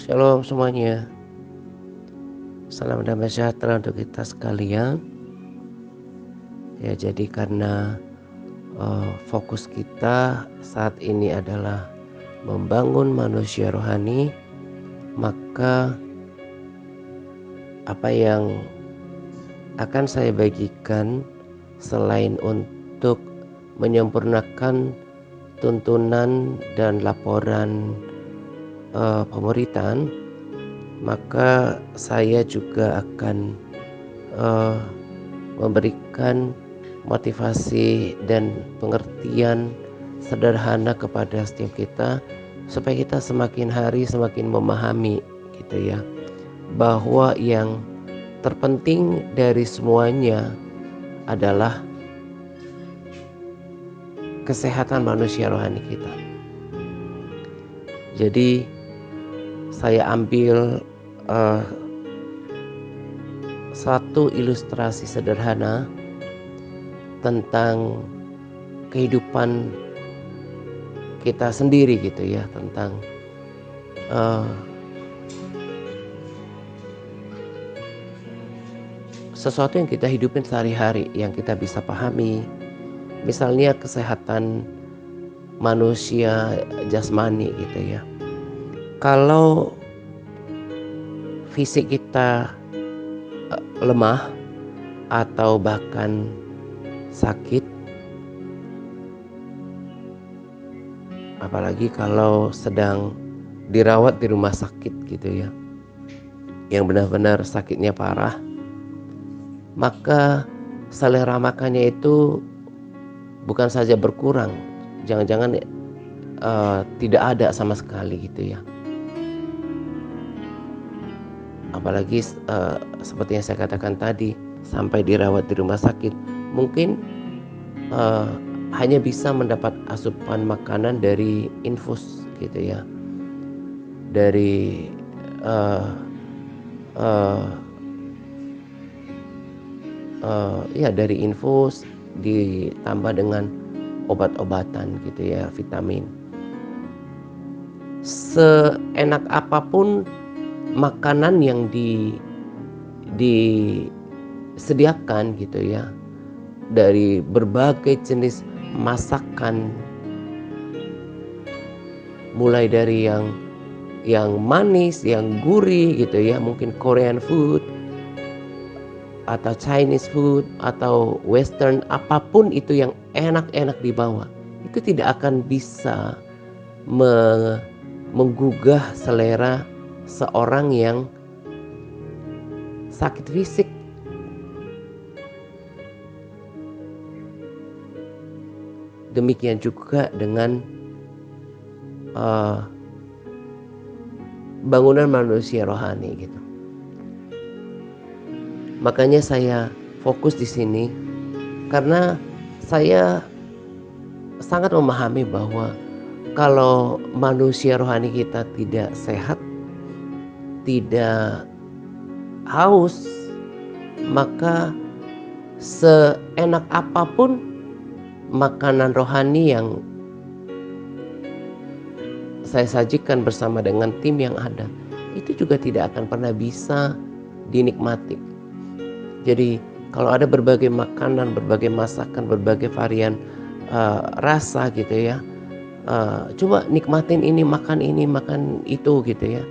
Shalom semuanya. Salam damai sejahtera untuk kita sekalian. Ya, jadi karena fokus kita saat ini adalah membangun manusia rohani, maka apa yang akan saya bagikan selain untuk menyempurnakan tuntunan dan laporan pemuritan, maka saya juga akan memberikan motivasi dan pengertian sederhana kepada setiap kita, supaya kita semakin hari semakin memahami gitu ya, bahwa yang terpenting dari semuanya adalah kesehatan manusia rohani kita. Jadi saya ambil satu ilustrasi sederhana tentang kehidupan kita sendiri gitu ya, tentang sesuatu yang kita hidupin sehari-hari yang kita bisa pahami. Misalnya kesehatan manusia jasmani gitu ya. Kalau fisik kita lemah atau bahkan sakit, apalagi kalau sedang dirawat di rumah sakit gitu ya, yang benar-benar sakitnya parah, maka selera makannya itu bukan saja berkurang, jangan-jangan tidak ada sama sekali gitu ya. Apalagi seperti yang saya katakan tadi, sampai dirawat di rumah sakit, mungkin hanya bisa mendapat asupan makanan dari infus gitu ya, dari dari infus ditambah dengan obat-obatan gitu ya, vitamin. Seenak apapun makanan yang disediakan gitu ya, dari berbagai jenis masakan, mulai dari yang manis, yang gurih gitu ya, mungkin Korean food atau Chinese food atau Western, apapun itu yang enak-enak dibawa, itu tidak akan bisa menggugah selera seorang yang sakit fisik. Demikian juga dengan bangunan manusia rohani gitu. Makanya saya fokus di sini karena saya sangat memahami bahwa kalau manusia rohani kita tidak sehat, tidak haus, maka seenak apapun makanan rohani yang saya sajikan bersama dengan tim yang ada, itu juga tidak akan pernah bisa dinikmati. Jadi kalau ada berbagai makanan, berbagai masakan, berbagai varian rasa gitu ya, coba nikmatin ini, makan itu gitu ya,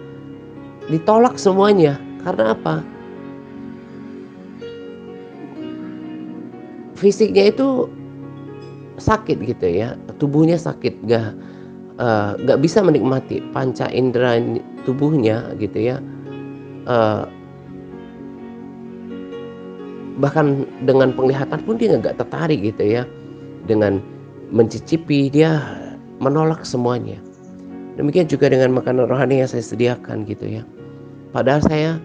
ditolak semuanya. Karena apa? Fisiknya itu sakit gitu ya, tubuhnya sakit, gak bisa menikmati panca indera tubuhnya gitu ya. Bahkan dengan penglihatan pun dia gak tertarik gitu ya, dengan mencicipi dia menolak semuanya. Demikian juga dengan makanan rohani yang saya sediakan gitu ya. Padahal saya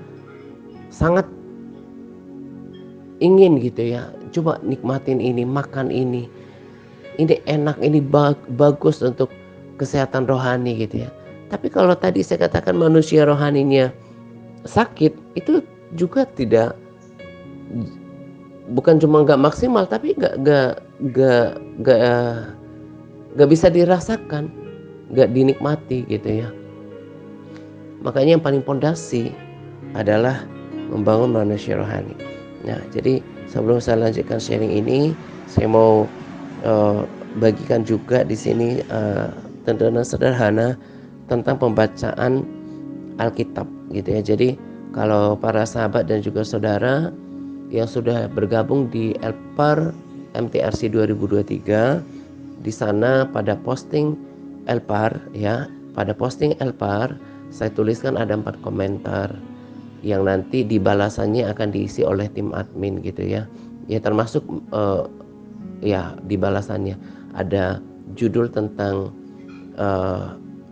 sangat ingin gitu ya, coba nikmatin ini, makan ini enak, ini bagus untuk kesehatan rohani gitu ya. Tapi kalau tadi saya katakan manusia rohaninya sakit, itu juga bukan cuma nggak maksimal, tapi nggak bisa dirasakan, nggak dinikmati gitu ya. Makanya yang paling pondasi adalah membangun manusia rohani. Nah, jadi sebelum saya lanjutkan sharing ini, saya mau bagikan juga di sini tontonan sederhana tentang pembacaan Alkitab gitu ya. Jadi kalau para sahabat dan juga saudara yang sudah bergabung di Elpar MTRC 2023, di sana pada posting Elpar ya, pada posting Elpar saya tuliskan ada 4 komentar yang nanti di balasannya akan diisi oleh tim admin gitu ya. Ya termasuk ya di balasannya ada judul tentang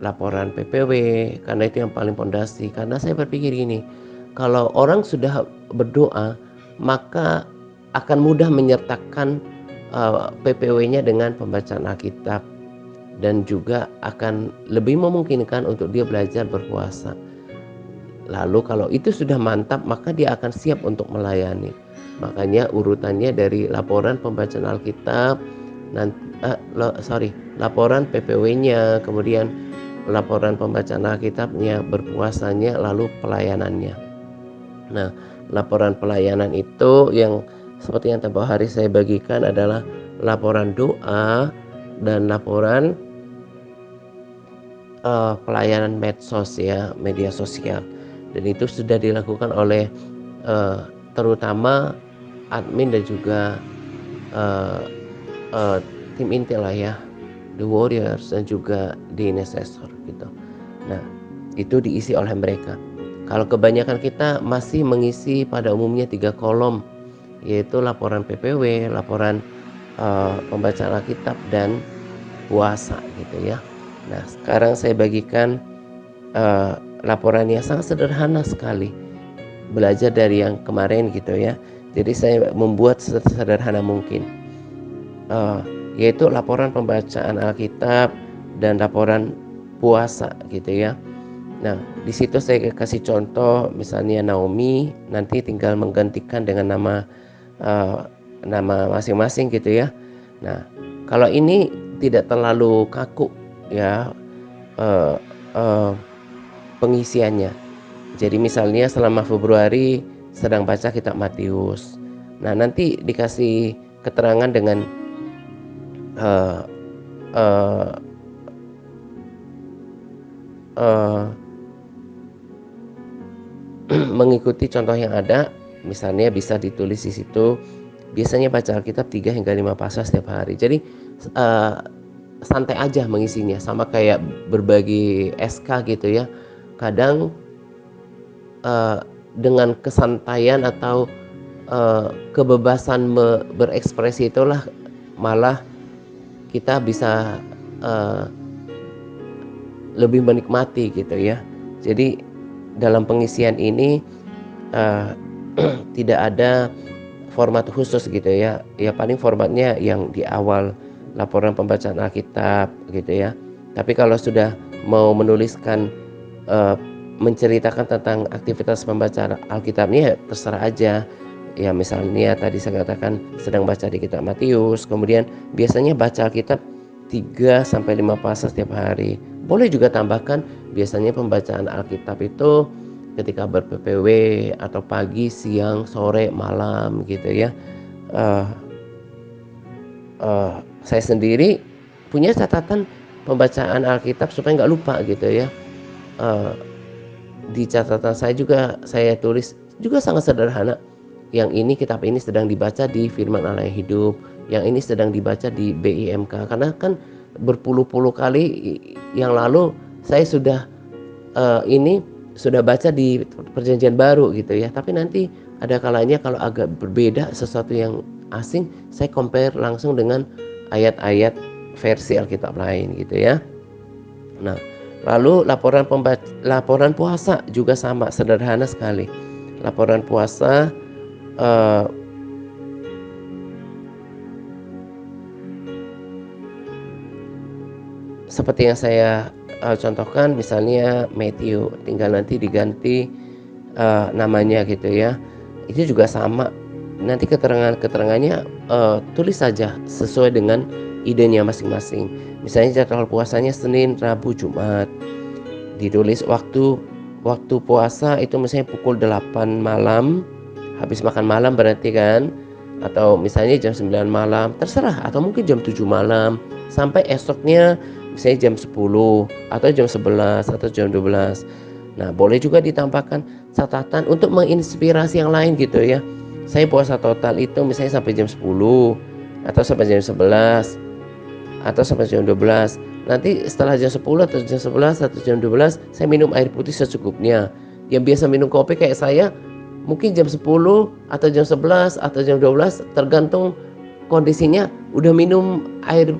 laporan PPW, karena itu yang paling pondasi. Karena saya berpikir gini, kalau orang sudah berdoa maka akan mudah menyertakan PPW-nya dengan pembacaan Alkitab, dan juga akan lebih memungkinkan untuk dia belajar berpuasa. Lalu kalau itu sudah mantap, maka dia akan siap untuk melayani. Makanya urutannya dari laporan pembacaan Alkitab, laporan PPW-nya, kemudian laporan pembacaan Alkitabnya, berpuasanya, lalu pelayanannya. Nah, laporan pelayanan itu yang seperti yang tempoh hari saya bagikan adalah laporan doa dan laporan pelayanan medsos ya, media sosial. Dan itu sudah dilakukan oleh terutama admin dan juga tim inti lah ya, The Warriors dan juga The Intercessor gitu. Nah, itu diisi oleh mereka. Kalau kebanyakan kita masih mengisi pada umumnya 3 kolom, yaitu laporan PPW, laporan pembacaan Alkitab, dan puasa gitu ya. Nah, sekarang saya bagikan laporan yang sangat sederhana sekali, belajar dari yang kemarin gitu ya. Jadi saya membuat sederhana mungkin, yaitu laporan pembacaan Alkitab dan laporan puasa gitu ya. Nah, di situ saya kasih contoh, misalnya Naomi nanti tinggal menggantikan dengan nama masing-masing gitu ya. Nah, kalau ini tidak terlalu kaku ya pengisiannya. Jadi misalnya selama Februari sedang baca kitab Matius. Nah, nanti dikasih keterangan dengan uh, uh, uh, mengikuti contoh yang ada. Misalnya bisa ditulis di situ, biasanya baca Alkitab 3 hingga 5 pasal setiap hari. Jadi santai aja mengisinya, sama kayak berbagi SK gitu ya. Kadang dengan kesantaian atau kebebasan berekspresi itulah malah kita bisa lebih menikmati gitu ya. Jadi dalam pengisian ini tidak ada format khusus gitu ya. Ya paling formatnya yang di awal laporan pembacaan Alkitab gitu ya. Tapi kalau sudah mau menuliskan menceritakan tentang aktivitas pembacaan Alkitabnya, ya terserah aja. Ya misalnya tadi saya katakan sedang baca di kitab Matius, kemudian biasanya baca Alkitab 3 sampai 5 pasal setiap hari. Boleh juga tambahkan biasanya pembacaan Alkitab itu ketika ber-PPW atau pagi, siang, sore, malam gitu ya. Saya sendiri punya catatan pembacaan Alkitab supaya nggak lupa gitu ya. Di catatan saya juga saya tulis juga sangat sederhana. Yang ini, kitab ini sedang dibaca di Firman Allah yang Hidup, yang ini sedang dibaca di BIMK. Karena kan berpuluh-puluh kali yang lalu saya sudah ini sudah baca di Perjanjian Baru gitu ya. Tapi nanti ada kalanya kalau agak berbeda, sesuatu yang asing, saya compare langsung dengan ayat-ayat versi Alkitab lain gitu ya. Nah, lalu laporan puasa juga sama, sederhana sekali. Laporan puasa seperti yang saya contohkan, misalnya Matthew, tinggal nanti diganti namanya gitu ya. Itu juga sama. Nanti keterangannya tulis saja sesuai dengan idenya masing-masing. Misalnya jadwal puasanya Senin, Rabu, Jumat. Ditulis waktu waktu puasa itu misalnya pukul 8 malam, habis makan malam berarti kan, atau misalnya jam 9 malam, terserah, atau mungkin jam 7 malam, sampai esoknya misalnya jam 10 atau jam 11 atau jam 12. Nah, boleh juga ditambahkan catatan untuk menginspirasi yang lain gitu ya. Saya puasa total itu misalnya sampai jam 10 atau sampai jam 11 atau sampai jam 12. Nanti setelah jam 10 atau jam 11 atau jam 12 saya minum air putih secukupnya. Yang biasa minum kopi kayak saya mungkin jam 10 atau jam 11 atau jam 12 tergantung kondisinya udah minum air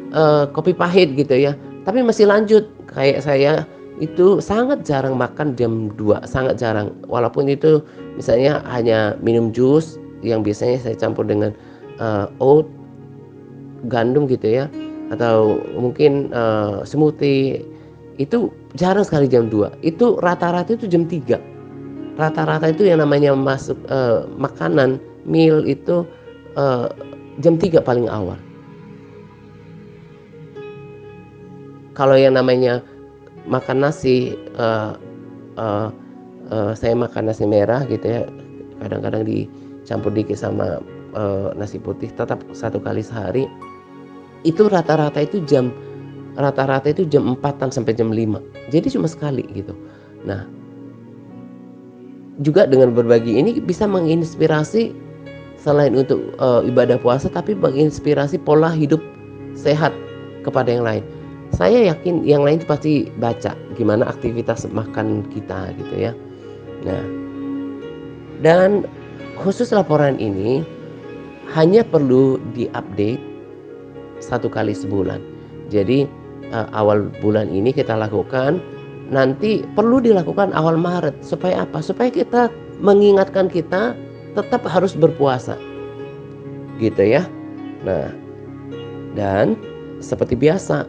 kopi pahit gitu ya. Tapi masih lanjut. Kayak saya itu sangat jarang makan jam 2, sangat jarang. Walaupun itu misalnya hanya minum jus yang biasanya saya campur dengan oat, gandum gitu ya, atau mungkin smoothie, itu jarang sekali jam 2. Itu rata-rata itu jam 3. Rata-rata itu yang namanya masuk makanan, meal itu eee, jam 3 paling awal. Kalau yang namanya makan nasi, eee saya makan nasi merah gitu ya, kadang-kadang dicampur dikit sama nasi putih tetap 1 kali sehari, itu rata-rata itu jam 4-an sampai jam 5. Jadi cuma sekali gitu. Nah, juga dengan berbagi ini bisa menginspirasi selain untuk ibadah puasa, tapi menginspirasi pola hidup sehat kepada yang lain. Saya yakin yang lain pasti baca gimana aktivitas makan kita gitu ya. Nah, dan khusus laporan ini hanya perlu diupdate 1 kali sebulan. Jadi awal bulan ini kita lakukan, nanti perlu dilakukan awal Maret. Supaya apa? Supaya kita mengingatkan kita tetap harus berpuasa, gitu ya. Nah, dan seperti biasa,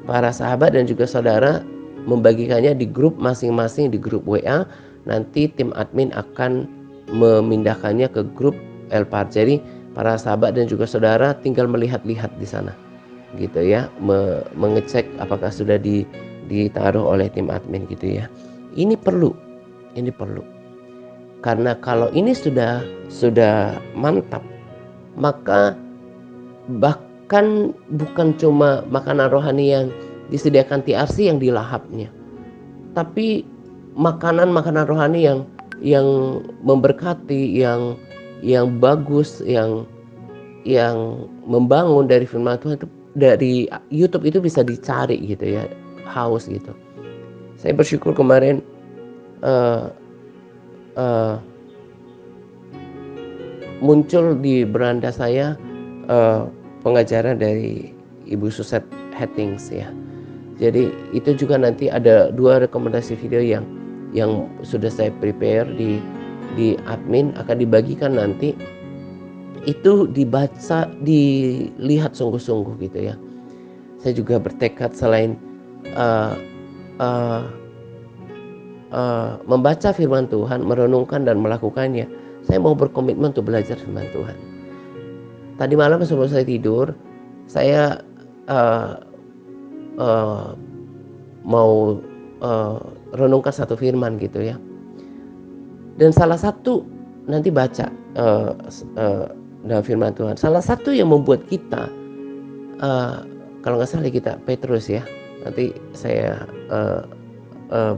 para sahabat dan juga saudara membagikannya di grup masing-masing, di grup WA. Nanti tim admin akan memindahkannya ke grup Elpar. Jadi para sahabat dan juga saudara tinggal melihat-lihat di sana, gitu ya, mengecek apakah sudah ditaruh oleh tim admin gitu ya. Ini perlu, ini perlu. Karena kalau ini sudah mantap, maka bahkan bukan cuma makanan rohani yang disediakan TRC yang dilahapnya, tapi makanan-makanan rohani yang memberkati, yang bagus, yang membangun dari firman Tuhan itu dari YouTube itu bisa dicari gitu ya, haus gitu. Saya bersyukur kemarin eee eee, muncul di beranda saya pengajaran dari Ibu Suset Hattings ya. Jadi itu juga nanti ada 2 rekomendasi video yang sudah saya prepare di admin akan dibagikan nanti. Itu dibaca, dilihat sungguh-sungguh gitu ya. Saya juga bertekad selain eee eee membaca firman Tuhan, merenungkan dan melakukannya, saya mau berkomitmen untuk belajar firman Tuhan. Tadi malam sebelum saya tidur, saya eee eee, mau renungkan satu firman gitu ya. Dan salah satu nanti baca dalam firman Tuhan, salah satu yang membuat kita kalau nggak salah kita Petrus ya, nanti saya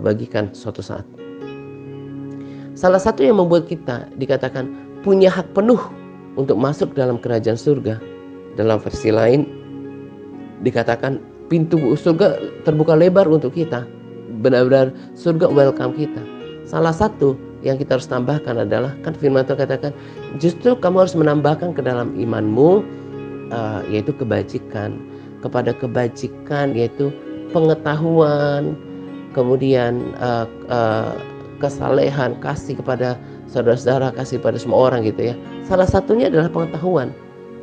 bagikan suatu saat. Salah satu yang membuat kita dikatakan punya hak penuh untuk masuk dalam kerajaan surga. Dalam versi lain dikatakan pintu surga terbuka lebar untuk kita. Benar-benar surga welcome kita. Salah satu yang kita harus tambahkan adalah, kan firman Tuhan katakan justru kamu harus menambahkan ke dalam imanmu yaitu kebajikan. Kepada kebajikan yaitu pengetahuan, kemudian kesalehan, kasih kepada saudara-saudara, kasih pada semua orang gitu ya. Salah satunya adalah pengetahuan.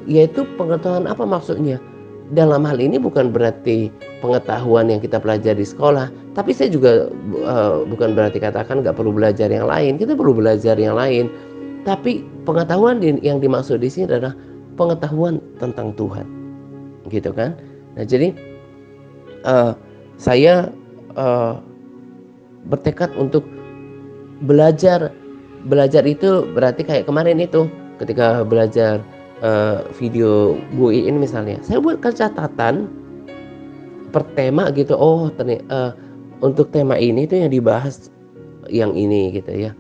Yaitu pengetahuan apa maksudnya? Dalam hal ini bukan berarti pengetahuan yang kita pelajari di sekolah, tapi saya juga bukan berarti katakan nggak perlu belajar yang lain. Kita perlu belajar yang lain. Tapi pengetahuan yang dimaksud di sini adalah pengetahuan tentang Tuhan, gitu kan? Nah, jadi saya bertekad untuk Belajar belajar itu berarti kayak kemarin itu ketika belajar, video Bu Iin misalnya, saya buatkan catatan per tema gitu, untuk tema ini tuh yang dibahas yang ini gitu ya.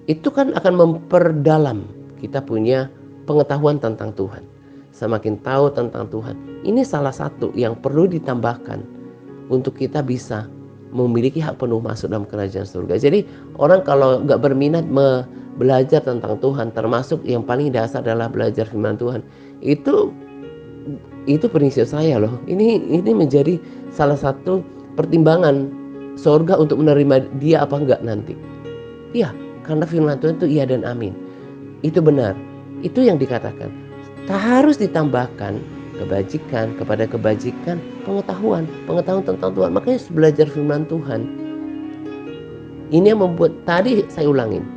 Itu kan akan memperdalam kita punya pengetahuan tentang Tuhan. Semakin tahu tentang Tuhan. Ini salah satu yang perlu ditambahkan untuk kita bisa memiliki hak penuh masuk dalam kerajaan surga. Jadi orang kalau nggak berminat belajar tentang Tuhan, termasuk yang paling dasar adalah belajar firman Tuhan, itu prinsip saya loh. Ini menjadi salah satu pertimbangan surga untuk menerima dia apa enggak nanti. Iya, karena firman Tuhan itu iya dan amin. Itu benar. Itu yang dikatakan. Harus ditambahkan kebajikan kepada kebajikan, pengetahuan tentang Tuhan. Makanya belajar firman Tuhan. Ini yang membuat tadi saya ulangin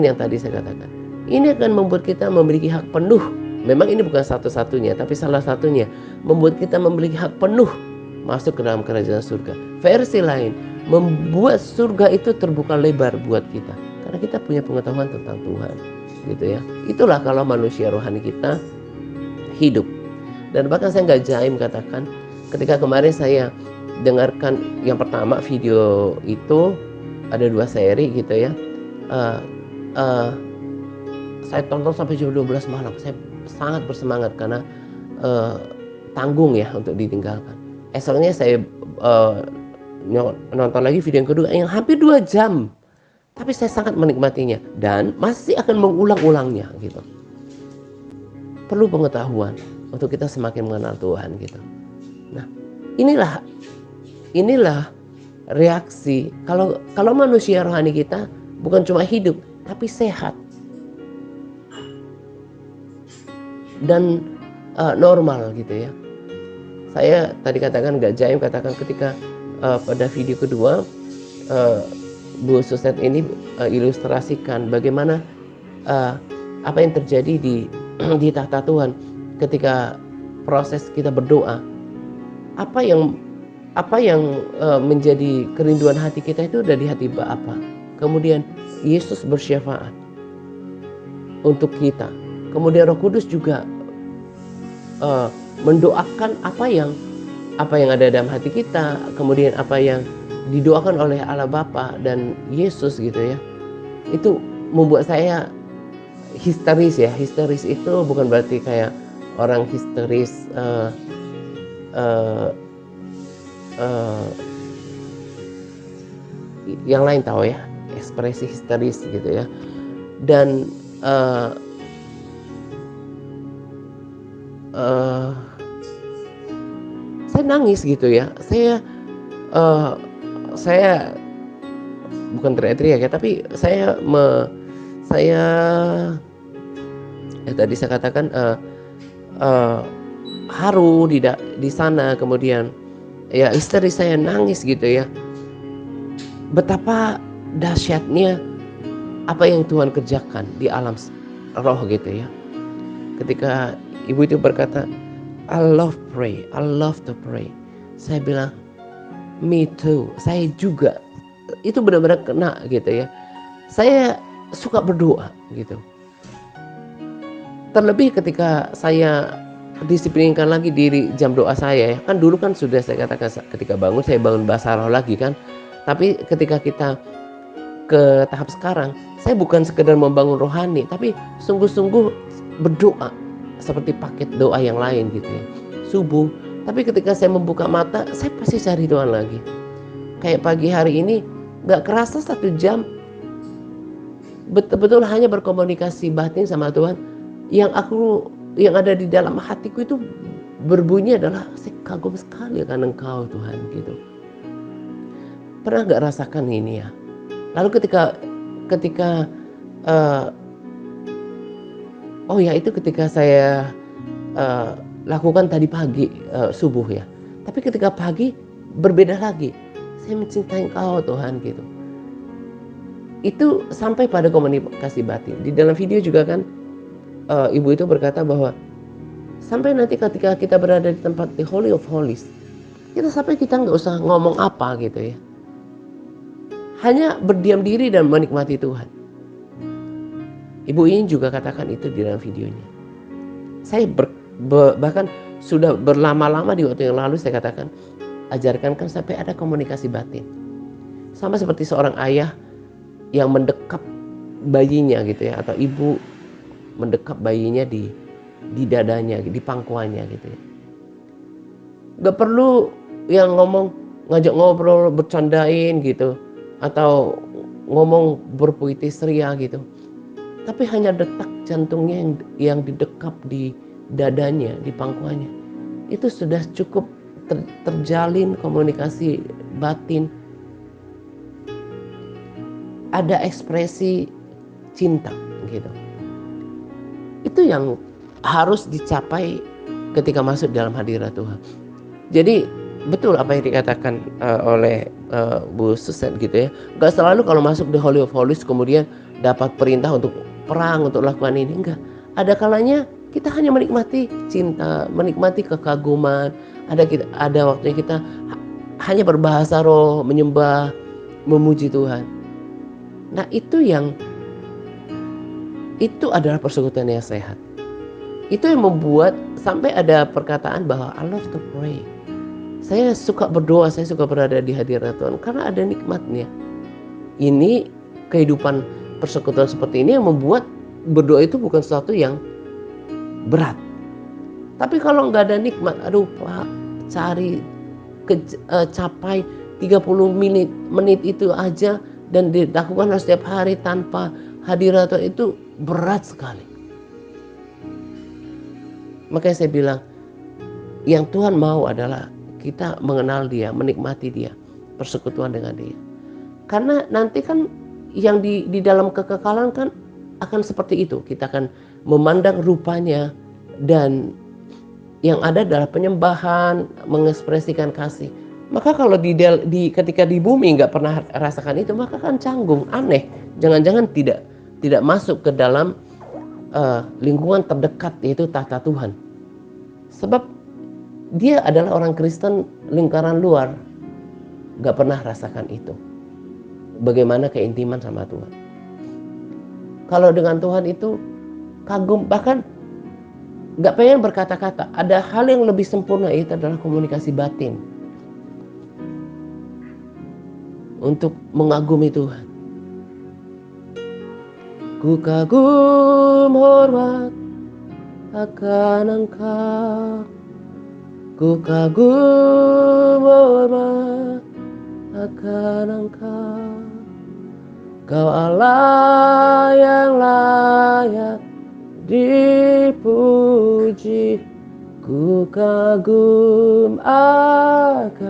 yang tadi saya katakan. Ini akan membuat kita memiliki hak penuh. Memang ini bukan satu-satunya, tapi salah satunya membuat kita memiliki hak penuh masuk ke dalam kerajaan surga. Versi lain, membuat surga itu terbuka lebar buat kita karena kita punya pengetahuan tentang Tuhan, gitu ya. Itulah kalau manusia rohani kita hidup. Dan bahkan saya nggak jaim katakan, ketika kemarin saya dengarkan yang pertama video itu ada 2 seri gitu ya. Saya tonton sampai jam 12 malam. Saya sangat bersemangat karena tanggung ya untuk ditinggalkan. Esoknya saya nonton lagi video yang kedua yang hampir 2 jam. Tapi saya sangat menikmatinya dan masih akan mengulang-ulangnya gitu. Perlu pengetahuan untuk kita semakin mengenal Tuhan gitu. Nah, inilah reaksi kalau manusia rohani kita bukan cuma hidup tapi sehat dan normal gitu ya. Saya tadi katakan nggak jaim katakan ketika pada video kedua Bu Suset ini ilustrasikan bagaimana apa yang terjadi di tahta Tuhan ketika proses kita berdoa. Apa yang menjadi kerinduan hati kita itu dari hati Bapa. Kemudian Yesus bersyafaat untuk kita. Kemudian Roh Kudus juga mendoakan apa yang ada dalam hati kita, kemudian apa yang didoakan oleh Allah Bapa dan Yesus gitu ya. Itu membuat saya histeris ya. Histeris itu bukan berarti kayak orang histeris yang lain tahu ya, ekspresi histeris gitu ya. Dan saya nangis gitu ya. Saya bukan teriak-teriak ya, tapi saya tadi saya katakan haru di sana, kemudian ya histeris, saya nangis gitu ya. Betapa dahsyatnya apa yang Tuhan kerjakan di alam roh gitu ya. Ketika ibu itu berkata, I love to pray. Saya bilang, me too, saya juga. Itu benar-benar kena gitu ya. Saya suka berdoa gitu. Terlebih ketika saya disiplinkan lagi diri jam doa saya ya. Kan dulu kan sudah saya katakan ketika bangun saya bangun bahasa roh lagi kan. Tapi ketika kita ke tahap sekarang, saya bukan sekedar membangun rohani, tapi sungguh-sungguh berdoa seperti paket doa yang lain gitu ya. Subuh, tapi ketika saya membuka mata, saya pasti cari Tuhan lagi. Kayak pagi hari ini, gak kerasa 1 jam, betul-betul hanya berkomunikasi batin sama Tuhan. Yang ada di dalam hatiku itu berbunyi adalah, saya kagum sekali akan Engkau Tuhan gitu. Pernah gak rasakan ini ya? Lalu ketika ketika saya lakukan tadi pagi subuh ya. Tapi ketika pagi berbeda lagi. Saya mencintai Engkau Tuhan gitu. Itu sampai pada komunikasi batin. Di dalam video juga kan ibu itu berkata bahwa sampai nanti ketika kita berada di tempat the Holy of Holies, kita nggak usah ngomong apa gitu ya. hanya berdiam diri dan menikmati Tuhan. Ibu ini juga katakan itu di dalam videonya. Saya bahkan sudah berlama-lama di waktu yang lalu saya katakan, ajarkan kan sampai ada komunikasi batin. Sama seperti seorang ayah yang mendekap bayinya gitu ya, atau ibu mendekap bayinya di dadanya, di pangkuannya gitu ya. Gak perlu yang ngajak ngobrol, bercandain gitu, atau ngomong berpuitis ria gitu. Tapi hanya detak jantungnya yang didekap di dadanya, di pangkuannya, itu sudah cukup terjalin komunikasi batin. Ada ekspresi cinta gitu. Itu yang harus dicapai ketika masuk dalam hadirat Tuhan. Jadi betul apa yang dikatakan oleh Bu Susan gitu ya. Gak selalu kalau masuk di Holy of Holies kemudian dapat perintah untuk perang, untuk lakukan ini. Enggak. Ada kalanya kita hanya menikmati cinta, menikmati kekaguman. Ada waktunya kita hanya berbahasa roh, menyembah, memuji Tuhan. Nah itu adalah persekutuan yang sehat. Itu yang membuat sampai ada perkataan bahwa I love to pray. Saya suka berdoa, saya suka berada di hadirat Tuhan karena ada nikmatnya. Ini kehidupan persekutuan seperti ini yang membuat berdoa itu bukan sesuatu yang berat. Tapi kalau nggak ada nikmat, aduh Pak, capai 30 menit itu aja dan dilakukan setiap hari tanpa hadirat Tuhan, itu berat sekali. Makanya saya bilang, yang Tuhan mau adalah kita mengenal Dia, menikmati Dia, persekutuan dengan Dia. Karena nanti kan yang di dalam kekekalan kan akan seperti itu. Kita akan memandang rupanya, dan yang ada adalah penyembahan, mengekspresikan kasih. Maka kalau ketika di bumi nggak pernah rasakan itu, maka kan canggung, aneh. Jangan-jangan tidak masuk ke dalam lingkungan terdekat, yaitu tahta Tuhan. Sebab dia adalah orang Kristen lingkaran luar, gak pernah rasakan itu. Bagaimana keintiman sama Tuhan. Kalau dengan Tuhan itu kagum, bahkan gak pengen berkata-kata. Ada hal yang lebih sempurna, itu adalah komunikasi batin. Untuk mengagumi Tuhan. Ku kagum hormat akan Engkau. Ku kagum hormat akan Engkau. Kau Allah yang layak dipuji. Ku kagum akan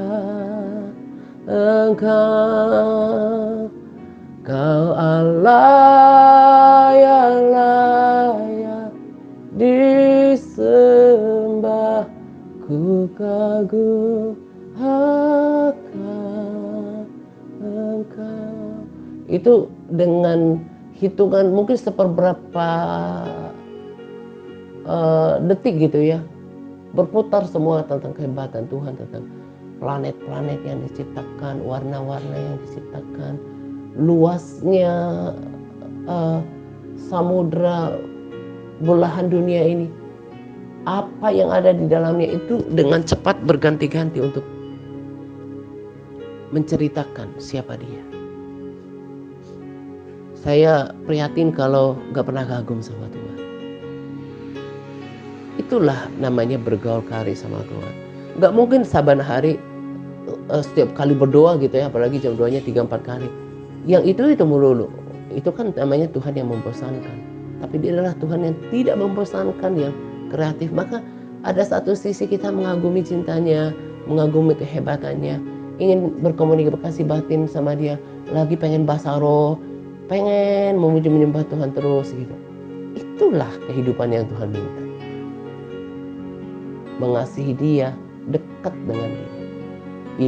Engkau. Kau Allah yang layak disembah. Ku kagum akan Engkau. Itu dengan hitungan mungkin seperberapa detik gitu ya, berputar semua tentang kehebatan Tuhan, tentang planet-planet yang diciptakan, warna-warna yang diciptakan, luasnya samudra, belahan dunia ini, apa yang ada di dalamnya itu dengan cepat berganti-ganti untuk menceritakan siapa Dia. Saya prihatin kalau gak pernah kagum sama Tuhan. Itulah namanya bergaul karib sama Tuhan. Gak mungkin saban hari setiap kali berdoa gitu ya, apalagi jam doanya 3-4 kali. Yang itu melulu. Itu kan namanya Tuhan yang membosankan. Tapi Dia adalah Tuhan yang tidak membosankan, yang kreatif. Maka ada satu sisi kita mengagumi cintanya, mengagumi kehebatannya, ingin berkomunikasi batin sama Dia, lagi pengen bahasa roh, pengen memuji menyembah Tuhan terus gitu. Itulah kehidupan yang Tuhan minta. Mengasihi Dia, dekat dengan Dia.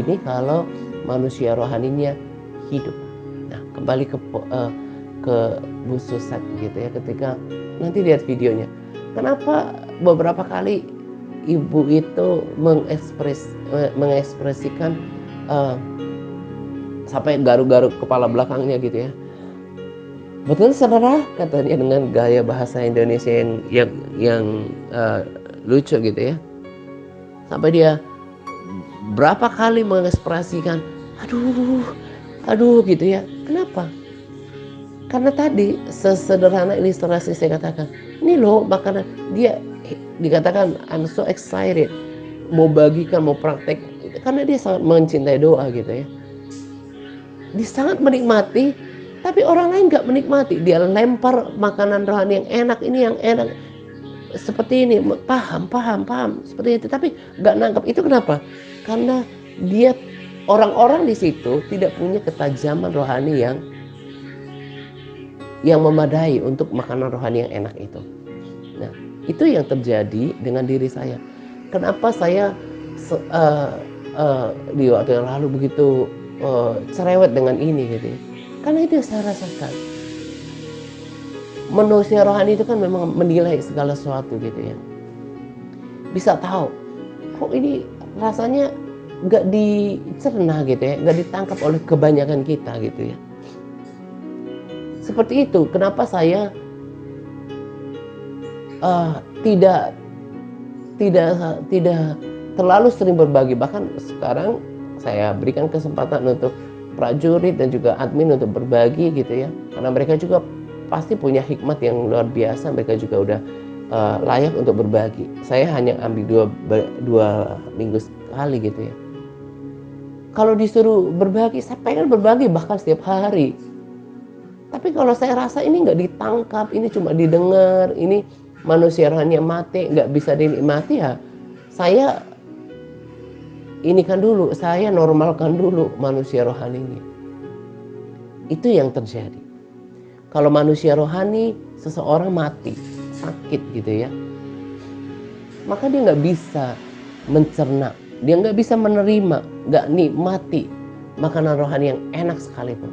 Ini kalau manusia rohaninya hidup. Nah, kembali ke Bu Susan gitu ya, ketika nanti lihat videonya. Kenapa beberapa kali ibu itu mengekspresikan sampai garuk-garuk kepala belakangnya gitu ya. Betul saudara, kata dia dengan gaya bahasa Indonesia yang lucu gitu ya. Sampai dia berapa kali mengekspresikan, aduh, aduh gitu ya. Kenapa? Karena tadi sesederhana ilustrasi saya katakan, ini loh makanan dia dikatakan I'm so excited mau bagikan, mau praktek karena dia sangat mencintai doa gitu ya. Dia sangat menikmati, tapi orang lain nggak menikmati. Dia lempar makanan rohani yang enak, ini yang enak seperti ini, paham, paham, paham seperti itu, tapi nggak nangkap. Itu kenapa? Karena dia orang-orang di situ tidak punya ketajaman rohani yang memadai untuk makanan rohani yang enak itu. Nah, itu yang terjadi dengan diri saya. Kenapa saya di waktu yang lalu begitu cerewet dengan ini gitu ya. Karena itu yang saya rasakan. Manusia rohani itu kan memang menilai segala sesuatu gitu ya. Bisa tahu, kok ini rasanya nggak dicerna gitu ya, nggak ditangkap oleh kebanyakan kita gitu ya. Seperti itu, kenapa saya tidak terlalu sering berbagi. Bahkan sekarang saya berikan kesempatan untuk prajurit dan juga admin untuk berbagi gitu ya, karena mereka juga pasti punya hikmat yang luar biasa. Mereka juga udah layak untuk berbagi. Saya hanya ambil dua minggu sekali gitu ya. Kalau disuruh berbagi, saya pengen berbagi bahkan setiap hari. Tapi kalau saya rasa ini nggak ditangkap, ini cuma didengar, ini manusia rohani mati, nggak bisa dinikmati ya, saya saya normalkan dulu manusia rohani ini. Itu yang terjadi. Kalau manusia rohani, seseorang mati, sakit gitu ya, maka dia nggak bisa mencerna, dia nggak bisa menerima, nggak nikmati makanan rohani yang enak sekalipun.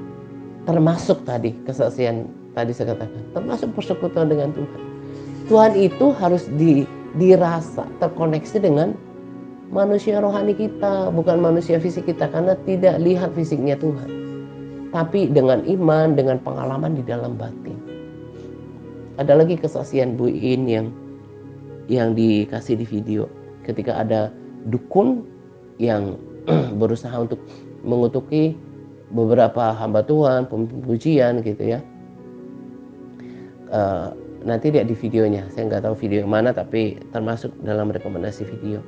Termasuk tadi kesaksian tadi saya katakan, termasuk persekutuan dengan Tuhan. Tuhan itu harus dirasa, terkoneksi dengan manusia rohani kita, bukan manusia fisik kita, karena tidak lihat fisiknya Tuhan, tapi dengan iman, dengan pengalaman di dalam batin. Ada lagi kesaksian Bu In yang dikasih di video, ketika ada dukun yang berusaha untuk mengutuki beberapa hamba Tuhan, pujian gitu ya. Nanti lihat di videonya, saya nggak tahu video yang mana, tapi termasuk dalam rekomendasi video.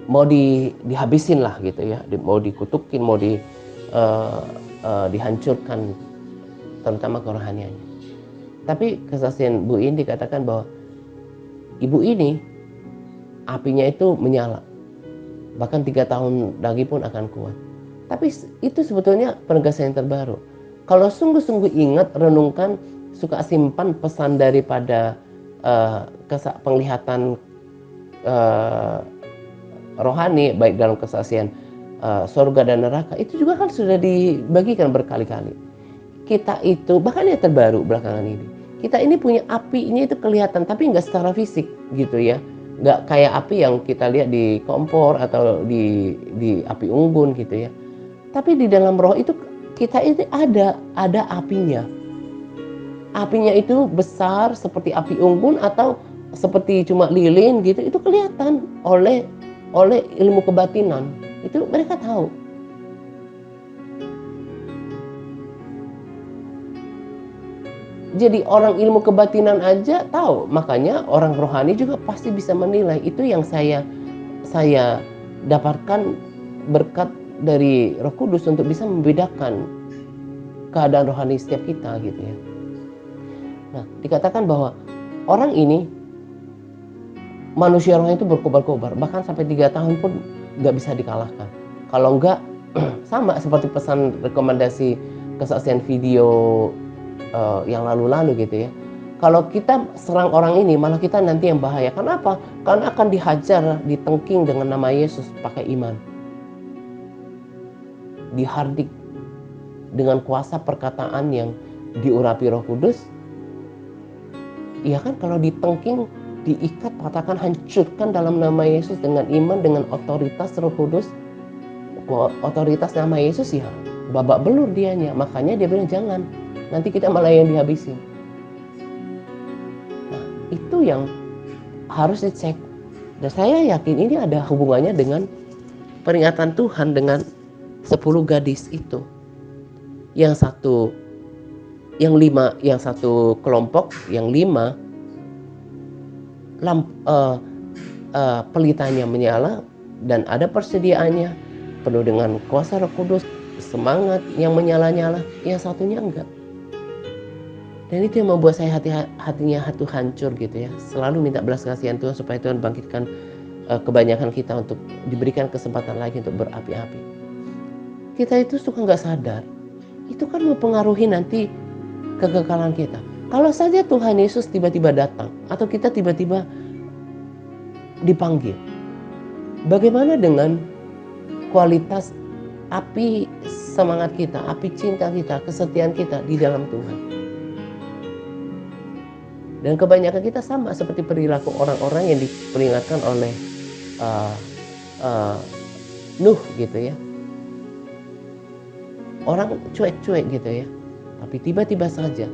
Mau dihabisin lah gitu ya, mau dikutukin, mau dihancurkan, terutama kerohaniannya. Tapi kesaksian Bu In dikatakan bahwa ibu ini apinya itu menyala, bahkan 3 tahun lagi pun akan kuat. Tapi itu sebetulnya penegasan yang terbaru. Kalau sungguh-sungguh ingat, renungkan, suka simpan pesan daripada penglihatan rohani, baik dalam kesaksian surga dan neraka, itu juga kan sudah dibagikan berkali-kali. Kita itu, bahkan yang terbaru belakangan ini, kita ini punya apinya itu kelihatan, tapi nggak secara fisik gitu ya. Nggak kayak api yang kita lihat di kompor atau di api unggun gitu ya. Tapi di dalam roh itu kita ini ada apinya. Apinya itu besar seperti api unggun atau seperti cuma lilin gitu, itu kelihatan oleh ilmu kebatinan. Itu mereka tahu. Jadi orang ilmu kebatinan aja tahu, makanya orang rohani juga pasti bisa menilai. Itu yang saya dapatkan berkat dari Roh Kudus untuk bisa membedakan keadaan rohani setiap kita gitu ya. Nah, dikatakan bahwa orang ini manusia rohani itu berkobar-kobar, bahkan sampai 3 tahun pun nggak bisa dikalahkan. Kalau nggak sama seperti pesan rekomendasi kesaksian video yang lalu-lalu gitu ya. Kalau kita serang orang ini, malah kita nanti yang bahaya. Kenapa? Karena akan dihajar, ditengking dengan nama Yesus pakai iman. Dihardik dengan kuasa perkataan yang diurapi Roh Kudus. Iya kan, kalau ditengking, diikat, katakan hancurkan dalam nama Yesus dengan iman, dengan otoritas Roh Kudus. mengaku otoritas nama Yesus, ya babak belur dianya. Makanya dia bilang jangan, nanti kita malah yang dihabisin. Nah, itu yang harus dicek. Dan saya yakin ini ada hubungannya dengan peringatan Tuhan dengan 10 gadis itu. Yang satu, yang 5, yang satu kelompok, yang 5 pelitanya menyala dan ada persediaannya, penuh dengan kuasa Roh Kudus, semangat yang menyala-nyala. Yang satunya enggak. Dan itu yang membuat saya hatinya hancur gitu ya. Selalu minta belas kasihan Tuhan supaya Tuhan bangkitkan kebanyakan kita untuk diberikan kesempatan lagi untuk berapi-api. Kita itu suka nggak sadar, itu kan mempengaruhi nanti kekekalan kita. Kalau saja Tuhan Yesus tiba-tiba datang atau kita tiba-tiba dipanggil, bagaimana dengan kualitas api semangat kita, api cinta kita, kesetiaan kita di dalam Tuhan? Dan kebanyakan kita sama seperti perilaku orang-orang yang diperingatkan oleh Nuh gitu ya. Orang cuek-cuek gitu ya. Tapi tiba-tiba saja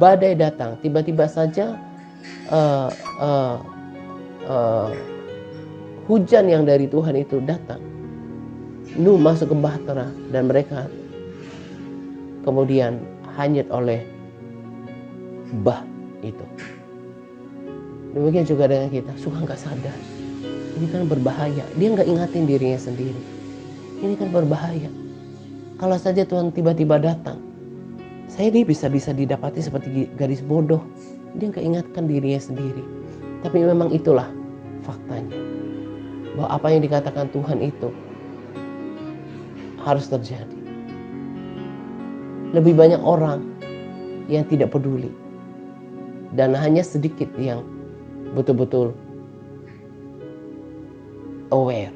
badai datang. Tiba-tiba saja hujan yang dari Tuhan itu datang. Nuh masuk ke bahtera dan mereka kemudian hanyut oleh bah itu. Demikian juga dengan kita, suka nggak sadar. Ini kan berbahaya. Dia nggak ingatin dirinya sendiri. Ini kan berbahaya. Kalau saja Tuhan tiba-tiba datang, saya ini bisa didapati seperti gadis bodoh. Dia nggak ingatkan dirinya sendiri. Tapi memang itulah faktanya. Bahwa apa yang dikatakan Tuhan itu harus terjadi. Lebih banyak orang yang tidak peduli. Dan hanya sedikit yang betul-betul aware,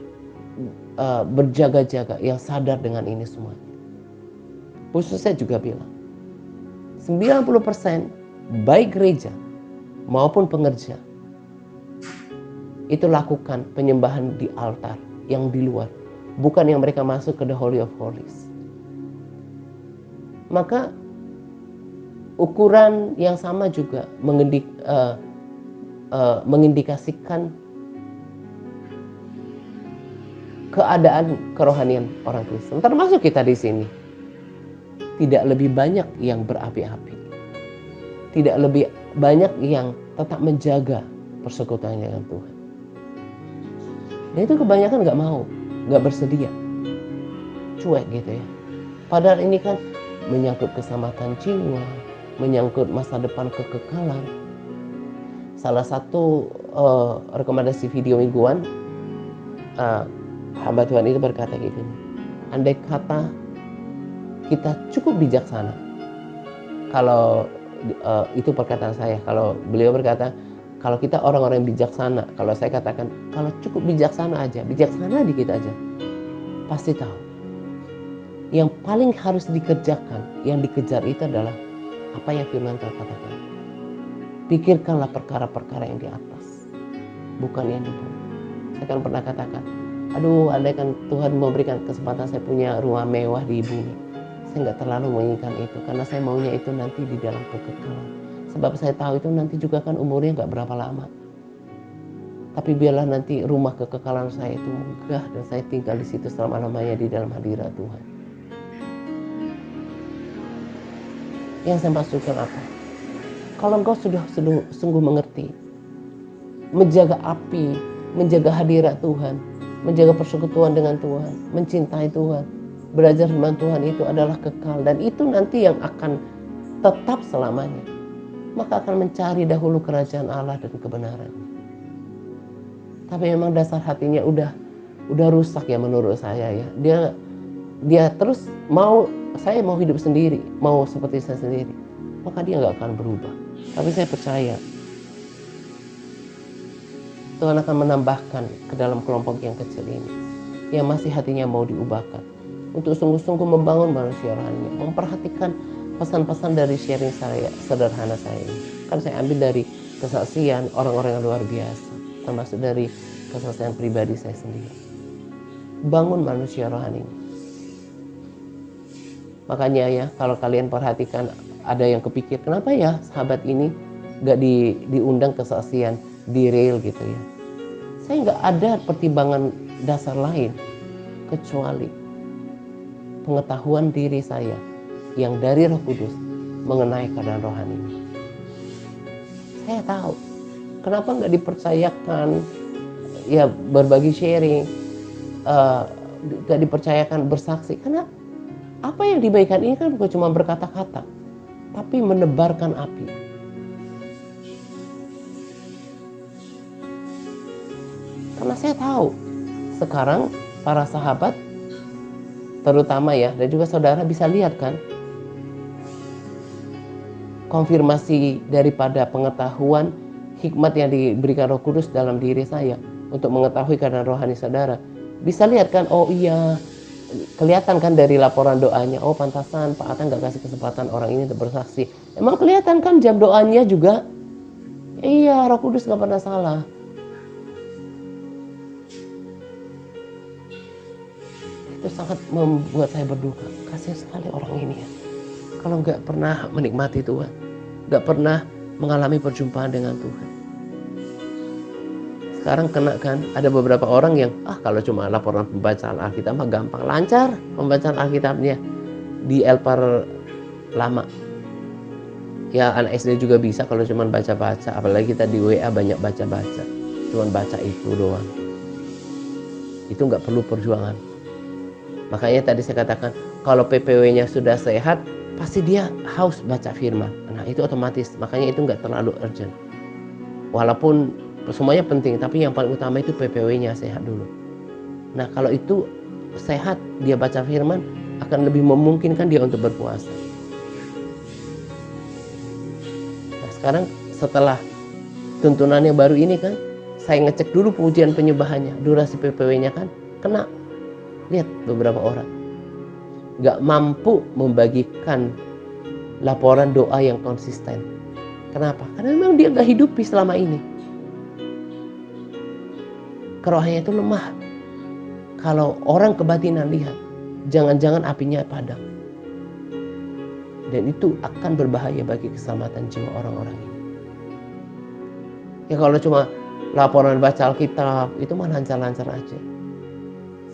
berjaga-jaga, yang sadar dengan ini semuanya. Khusus saya juga bilang, 90% baik gereja maupun pengerja itu lakukan penyembahan di altar yang di luar, bukan yang mereka masuk ke the Holy of Holies. Maka ukuran yang sama juga mengindikasikan keadaan kerohanian orang Kristen, termasuk kita di sini. Tidak lebih banyak yang berapi-api, tidak lebih banyak yang tetap menjaga persekutuan dengan Tuhan. Dan itu kebanyakan nggak mau, nggak bersedia, cuek gitu ya. Padahal ini kan menyangkut keselamatan jiwa, menyangkut masa depan kekekalan. Salah satu rekomendasi video mingguan, hamba Tuhan itu berkata gini, andai kata kita cukup bijaksana, kalau itu perkataan saya, kalau beliau berkata kalau kita orang-orang yang bijaksana, kalau saya katakan kalau cukup bijaksana aja, bijaksana dikit aja, pasti tahu yang paling harus dikerjakan, yang dikejar itu adalah apa yang firman Tuhan katakan. Pikirkanlah perkara-perkara yang di atas, bukan yang di bawah. Saya kan pernah katakan, aduh, andai kan Tuhan memberikan kesempatan saya punya rumah mewah di bumi, saya nggak terlalu menginginkan itu, karena saya maunya itu nanti di dalam kekekalan. Sebab saya tahu itu nanti juga kan umurnya nggak berapa lama. Tapi biarlah nanti rumah kekekalan saya itu megah dan saya tinggal di situ selama-lamanya di dalam hadirat Tuhan. Yang saya maksudkan apa? Kalau engkau sudah sungguh mengerti, menjaga api, menjaga hadirat Tuhan, menjaga persekutuan dengan Tuhan, mencintai Tuhan, belajar firman Tuhan itu adalah kekal dan itu nanti yang akan tetap selamanya. Maka akan mencari dahulu kerajaan Allah dan kebenarannya. Tapi memang dasar hatinya udah rusak ya menurut saya ya. Dia terus saya mau hidup sendiri, mau seperti saya sendiri, maka dia nggak akan berubah. Tapi saya percaya Tuhan akan menambahkan ke dalam kelompok yang kecil ini, yang masih hatinya mau diubahkan, untuk sungguh-sungguh membangun manusia rohaninya, memperhatikan pesan-pesan dari sharing saya sederhana saya ini. Kan saya ambil dari kesaksian orang-orang yang luar biasa, termasuk dari kesaksian pribadi saya sendiri. Bangun manusia rohani. Makanya ya, kalau kalian perhatikan, ada yang kepikir, kenapa ya sahabat ini gak diundang kesaksian di real gitu ya. Saya gak ada pertimbangan dasar lain kecuali pengetahuan diri saya yang dari Roh Kudus mengenai keadaan rohani. Saya tahu kenapa nggak dipercayakan ya berbagi sharing, nggak dipercayakan bersaksi, karena apa yang dibagikan ini kan bukan cuma berkata-kata, tapi menebarkan api. Karena saya tahu sekarang para sahabat terutama ya, dan juga saudara bisa lihat kan, konfirmasi daripada pengetahuan hikmat yang diberikan Roh Kudus dalam diri saya untuk mengetahui keadaan rohani saudara. Bisa lihat kan, oh iya, kelihatan kan dari laporan doanya, oh pantasan Pak Ata nggak kasih kesempatan orang ini untuk bersaksi. Emang kelihatan kan jam doanya juga, iya Roh Kudus nggak pernah salah. Itu sangat membuat saya berduka. Kasihan sekali orang ini ya. Kalau nggak pernah menikmati Tuhan, nggak pernah mengalami perjumpaan dengan Tuhan. Sekarang kena kan, ada beberapa orang yang kalau cuma laporan pembacaan Alkitab mah gampang, lancar pembacaan Alkitabnya di Elpar lama. Ya anak SD juga bisa kalau cuma baca-baca, apalagi kita di WA banyak baca-baca, cuma baca itu doang. Itu nggak perlu perjuangan. Makanya tadi saya katakan, kalau PPW-nya sudah sehat, pasti dia haus baca firman. Nah itu otomatis, makanya itu nggak terlalu urgent. Walaupun semuanya penting, tapi yang paling utama itu PPW-nya sehat dulu. Nah kalau itu sehat, dia baca firman, akan lebih memungkinkan dia untuk berpuasa. Nah sekarang setelah tuntunannya baru ini kan, saya ngecek dulu pujian penyembahannya, durasi PPW-nya kan, kena. Lihat beberapa orang gak mampu membagikan laporan doa yang konsisten. Kenapa? Karena memang dia gak hidupi selama ini. Kerohaniannya itu lemah. Kalau orang kebatinan lihat, jangan-jangan apinya padam. Dan itu akan berbahaya bagi keselamatan jiwa orang-orang ini. Ya kalau cuma laporan baca Alkitab, itu mah lancar-lancar aja.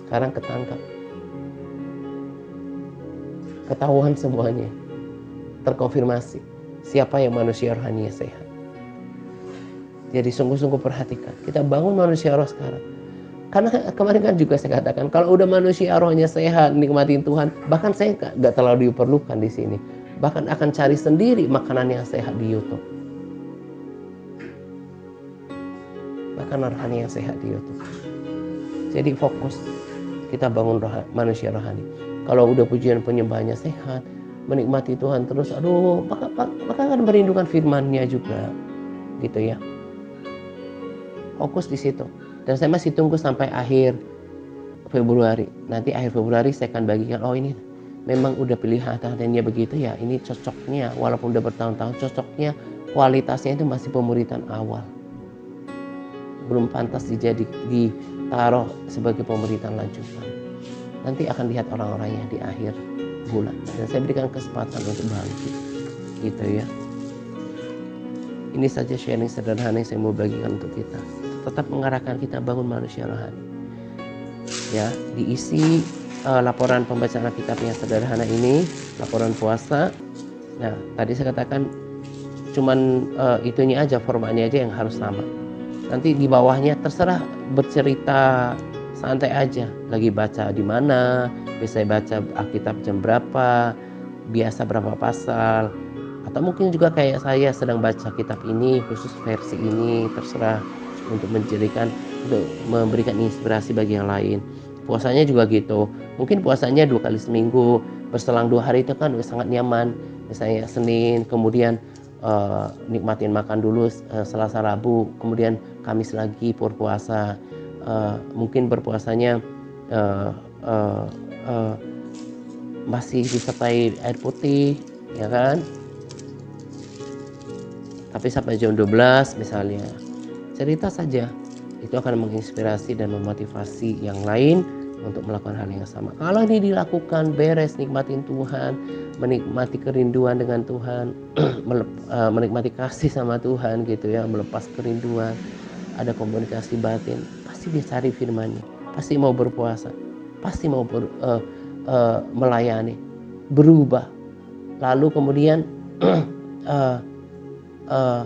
Sekarang ketangkap, ketahuan semuanya, terkonfirmasi siapa yang manusia rohaninya sehat. Jadi sungguh-sungguh perhatikan, kita bangun manusia roh sekarang. Karena kemarin kan juga saya katakan, kalau udah manusia rohnya sehat, nikmatin Tuhan, bahkan saya nggak terlalu diperlukan di sini, bahkan akan cari sendiri makanan yang sehat di YouTube. Bahkan rohani yang sehat di YouTube. Jadi fokus. Kita bangun manusia rohani. Kalau udah pujian penyembahannya sehat, menikmati Tuhan terus, maka akan merindukan firman-Nya juga, gitu ya. Fokus di situ. Dan saya masih tunggu sampai akhir Februari. Nanti akhir Februari saya akan bagikan, ini memang udah pilihan Tuhannya begitu ya. Ini cocoknya, walaupun udah bertahun-tahun, cocoknya kualitasnya itu masih pemuritan awal. Belum pantas ditaruh sebagai pemerintahan lanjutan. Nanti akan lihat orang-orangnya di akhir bulan. Dan saya berikan kesempatan untuk bangkit. Gitu ya. Ini saja sharing sederhana yang saya mau bagikan untuk kita. Tetap mengarahkan kita bangun manusia rohani. Ya, diisi laporan pembacaan Alkitab yang sederhana ini, laporan puasa. Nah, tadi saya katakan cuman itunya aja, formatnya aja yang harus sama. Nanti di bawahnya terserah bercerita santai aja, lagi baca di mana, biasa baca Alkitab jam berapa, biasa berapa pasal, atau mungkin juga kayak saya sedang baca kitab ini khusus versi ini, terserah untuk memberikan inspirasi bagi yang lain. Puasanya juga gitu, mungkin puasanya 2 kali seminggu, berselang 2 hari itu kan sangat nyaman. Misalnya Senin, kemudian nikmatin makan dulu Selasa Rabu, kemudian Kamis lagi berpuasa. Mungkin berpuasanya masih disertai air putih, ya kan? Tapi sampai jam 12 misalnya, cerita saja. Itu akan menginspirasi dan memotivasi yang lain untuk melakukan hal yang sama. Kalau ini dilakukan, beres, nikmatin Tuhan, menikmati kerinduan dengan Tuhan, menikmati kasih sama Tuhan gitu ya, melepas kerinduan, ada komunikasi batin, pasti dia cari firman-Nya, pasti mau berpuasa, pasti mau melayani, berubah. Lalu kemudian uh, uh,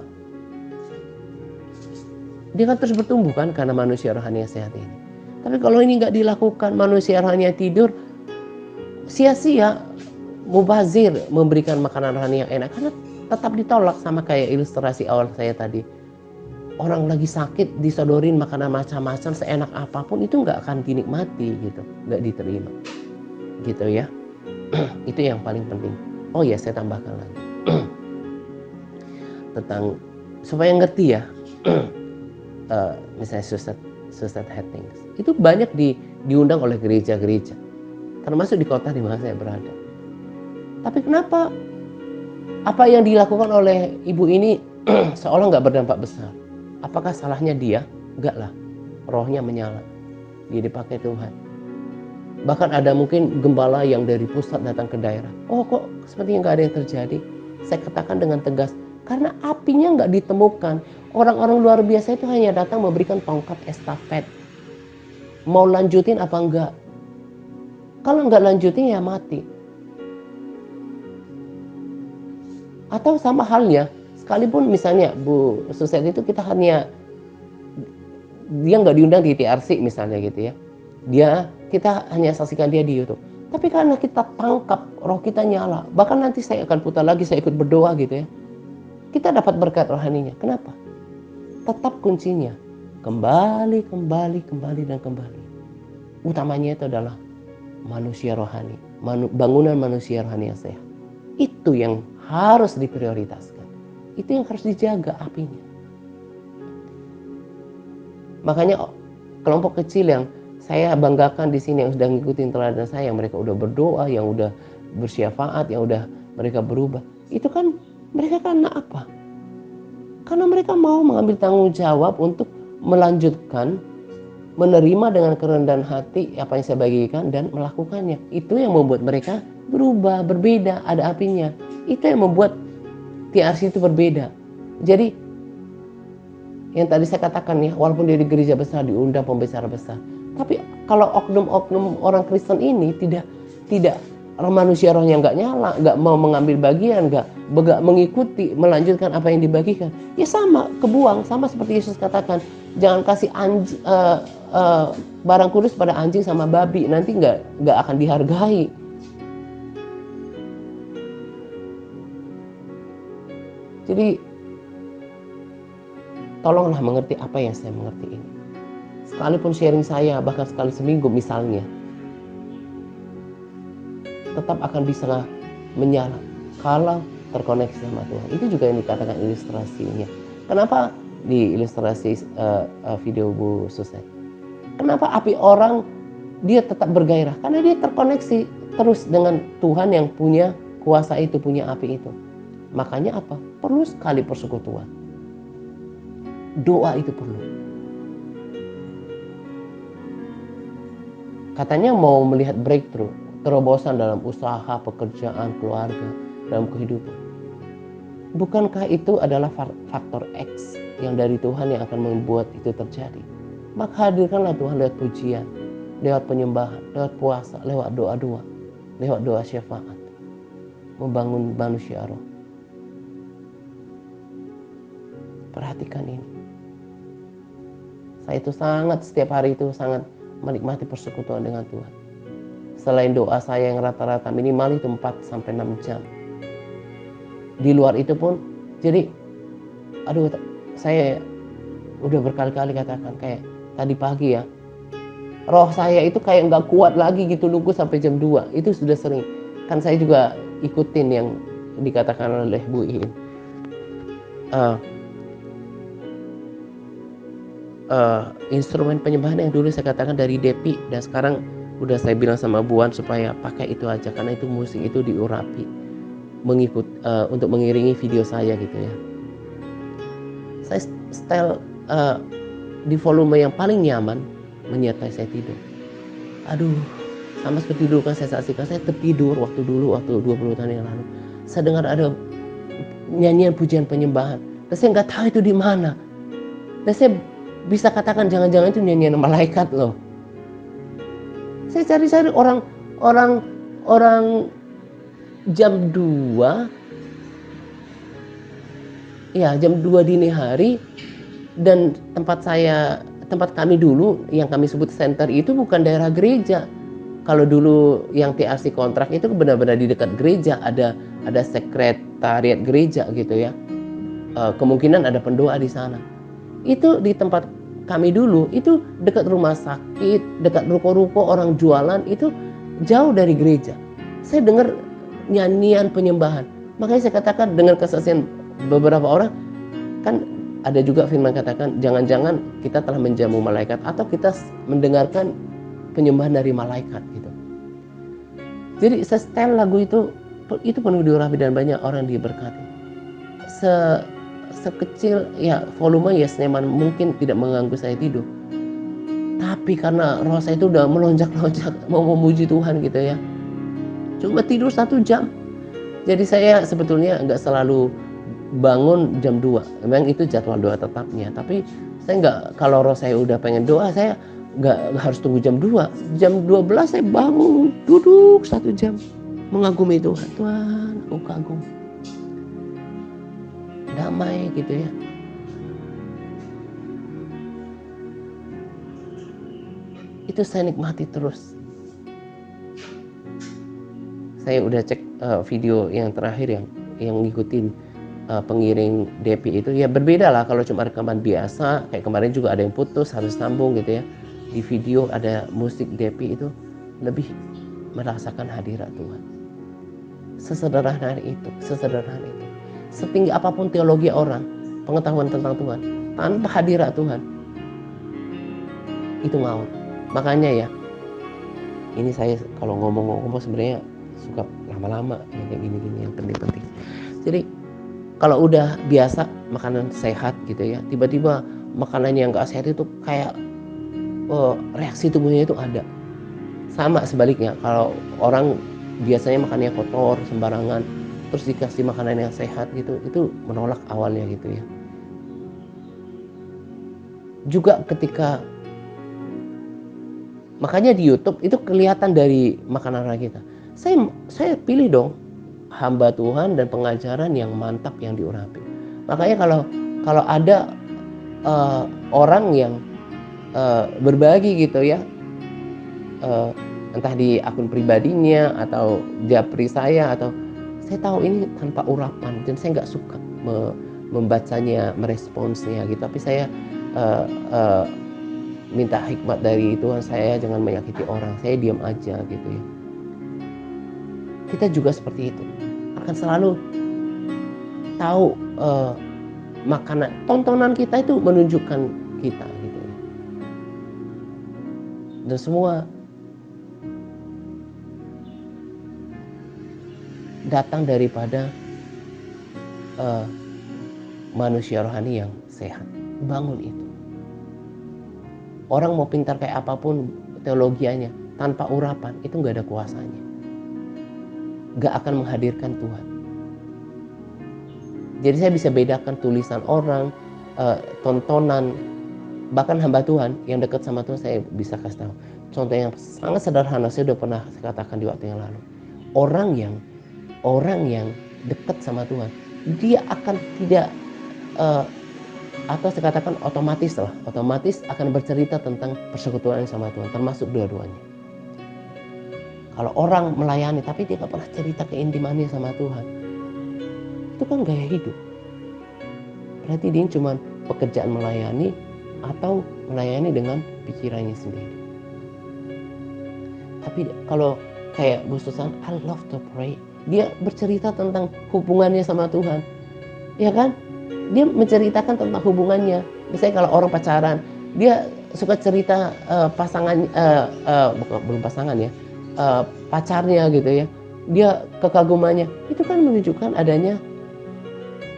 dia kan terus bertumbuh kan karena manusia rohani yang sehat ini. Tapi kalau ini nggak dilakukan, manusia rohani yang tidur, sia-sia, mubazir memberikan makanan rohani yang enak, karena tetap ditolak. Sama kayak ilustrasi awal saya tadi, orang lagi sakit disodorin makanan macam-macam seenak apapun, itu nggak akan dinikmati gitu, nggak diterima gitu ya. Itu yang paling penting. Oh ya, saya tambahkan lagi tentang supaya ngerti ya. Misalnya suicide happenings itu banyak diundang oleh gereja-gereja, termasuk di kota di mana saya berada. Tapi kenapa apa yang dilakukan oleh ibu ini seolah nggak berdampak besar? Apakah salahnya dia? Enggak lah, rohnya menyala, dia dipakai Tuhan. Bahkan ada mungkin gembala yang dari pusat datang ke daerah. Oh kok sepertinya nggak ada yang terjadi? Saya katakan dengan tegas, karena apinya nggak ditemukan. Orang-orang luar biasa itu hanya datang memberikan tongkat estafet. Mau lanjutin apa enggak? Kalau nggak lanjutin ya mati. Atau sama halnya, sekalipun misalnya Bu Suset itu kita hanya, dia nggak diundang di TRC misalnya gitu ya. Kita hanya saksikan dia di YouTube. Tapi karena kita tangkap, roh kita nyala. Bahkan nanti saya akan putar lagi, saya ikut berdoa gitu ya. Kita dapat berkat rohaninya. Kenapa? Tetap kuncinya kembali dan kembali. Utamanya itu adalah manusia rohani, bangunan manusia rohani yang sehat. Itu yang harus diprioritaskan. Itu yang harus dijaga apinya. Makanya kelompok kecil yang saya banggakan di sini, yang sudah ngikutin teladan saya, yang mereka udah berdoa, yang udah bersyafaat, yang udah mereka berubah. Itu kan mereka karena apa? Karena mereka mau mengambil tanggung jawab untuk melanjutkan, menerima dengan kerendahan hati apa yang saya bagikan dan melakukannya. Itu yang membuat mereka berubah, berbeda, ada apinya. Itu yang membuat TRC itu berbeda. Jadi yang tadi saya katakan ya, walaupun dia di gereja besar, diundang pembicara besar, tapi kalau oknum-oknum orang Kristen ini tidak manusia rohnya nggak nyala, nggak mau mengambil bagian, nggak mengikuti, melanjutkan apa yang dibagikan, ya sama, kebuang. Sama seperti Yesus katakan, jangan kasih barang kudus pada anjing sama babi, nanti nggak akan dihargai. Jadi tolonglah mengerti apa yang saya mengerti ini. Sekalipun sharing saya bahkan sekali seminggu misalnya, tetap akan bisa menyala kalau terkoneksi sama Tuhan. Itu juga yang dikatakan ilustrasinya. Kenapa di ilustrasi video Bu Susan? Kenapa api orang dia tetap bergairah? Karena dia terkoneksi terus dengan Tuhan yang punya kuasa itu, punya api itu. Makanya apa? Perlu sekali persekutuan. Doa itu perlu. Katanya mau melihat breakthrough, terobosan dalam usaha, pekerjaan, keluarga, dalam kehidupan. Bukankah itu adalah faktor X yang dari Tuhan yang akan membuat itu terjadi? Maka hadirkanlah Tuhan lewat pujian, lewat penyembahan, lewat puasa, lewat doa-doa, lewat doa syafaat, membangun manusia roh. Perhatikan ini. Saya itu setiap hari itu sangat menikmati persekutuan dengan Tuhan. Selain doa saya yang rata-rata minimal itu 4-6 jam. Di luar itu pun, jadi saya udah berkali-kali katakan, kayak tadi pagi ya, roh saya itu kayak nggak kuat lagi gitu nunggu sampai jam 2. Itu sudah sering. Kan saya juga ikutin yang dikatakan oleh Bu Iin. Instrumen penyembahan yang dulu saya katakan dari Depi, dan sekarang udah saya bilang sama Buan supaya pakai itu aja, karena itu musik itu diurapi. untuk mengiringi video saya gitu ya. Saya setel di volume yang paling nyaman menyertai saya tidur. Aduh, sama seperti dulu kan saya saksikan, saya tertidur waktu 20 tahun yang lalu. Saya dengar ada nyanyian pujian penyembahan, dan saya nggak tahu itu di mana. Dan saya bisa katakan jangan-jangan itu nyanyian malaikat loh. Saya cari-cari orang jam 2, ya jam 2 dini hari, dan tempat kami dulu yang kami sebut center itu bukan daerah gereja. Kalau dulu yang TRC kontrak itu benar-benar di dekat gereja, ada sekretariat gereja gitu ya. Kemungkinan ada pendoa di sana. Itu di tempat kami dulu, itu dekat rumah sakit, dekat ruko-ruko orang jualan, itu jauh dari gereja. Saya dengar nyanyian penyembahan. Makanya saya katakan dengan kesaksian beberapa orang, kan ada juga firman katakan jangan-jangan kita telah menjamu malaikat atau kita mendengarkan penyembahan dari malaikat gitu. Jadi saya setel lagu itu penuh diurapi dan banyak orang diberkati. Sekecil ya volume ya senyaman mungkin tidak mengganggu saya tidur. Tapi karena roh saya itu udah melonjak-lonjak mau memuji Tuhan gitu ya. Cuma tidur 1 jam. Jadi saya sebetulnya nggak selalu bangun jam 2. Memang itu jadwal doa tetapnya. Tapi saya nggak, kalau roh saya udah pengen doa, saya nggak harus tunggu jam 2. Jam 12 saya bangun, duduk 1 jam. Mengagumi Tuhan. Tuhan, aku kagum. Damai gitu ya. Itu saya nikmati terus. Saya udah cek video yang terakhir yang ngikutin pengiring DP itu ya berbeda lah. Kalau cuma rekaman biasa kayak kemarin juga ada yang putus harus sambung gitu ya. Di video ada musik DP itu lebih merasakan hadirat Tuhan. Sesederhana itu. Setinggi apapun teologi orang, pengetahuan tentang Tuhan, tanpa hadirat Tuhan itu maut. Makanya ya, ini saya kalau ngomong-ngomong sebenarnya suka lama-lama yang kayak gini-gini yang penting-penting. Jadi kalau udah biasa makanan sehat gitu ya, tiba-tiba makanan yang gak sehat itu kayak reaksi tubuhnya itu ada. Sama sebaliknya, kalau orang biasanya makannya kotor sembarangan, terus dikasih makanan yang sehat gitu, itu menolak awalnya gitu ya. Juga ketika makanya di YouTube itu kelihatan dari makanan kita. Saya pilih dong hamba Tuhan dan pengajaran yang mantap yang diurapi. Makanya kalau ada orang yang berbagi gitu ya, entah di akun pribadinya atau japri saya, atau saya tahu ini tanpa urapan dan saya nggak suka membacanya, meresponsnya gitu. Tapi saya minta hikmat dari Tuhan, saya jangan menyakiti orang, saya diam aja gitu ya. Kita juga seperti itu, akan selalu tahu makanan, tontonan kita itu menunjukkan kita gitu ya. Dan semua datang daripada manusia rohani yang sehat. Bangun itu. Orang mau pintar kayak apapun teologianya, tanpa urapan itu gak ada kuasanya. Gak akan menghadirkan Tuhan. Jadi saya bisa bedakan tulisan orang, tontonan, bahkan hamba Tuhan yang dekat sama Tuhan saya bisa kasih tahu. Contoh yang sangat sederhana, saya udah pernah katakan di waktu yang lalu. Orang yang dekat sama Tuhan, dia akan tidak atau saya katakan otomatis akan bercerita tentang persekutuan sama Tuhan, termasuk dua-duanya. Kalau orang melayani tapi dia gak pernah cerita keintimannya sama Tuhan, itu kan gaya hidup. Berarti dia cuma pekerjaan melayani atau melayani dengan pikirannya sendiri. Tapi kalau kayak Bu Susan, I love to pray, dia bercerita tentang hubungannya sama Tuhan, ya kan? Dia menceritakan tentang hubungannya. Misalnya kalau orang pacaran, dia suka cerita pacarnya gitu ya. dia kekagumannya, itu kan menunjukkan adanya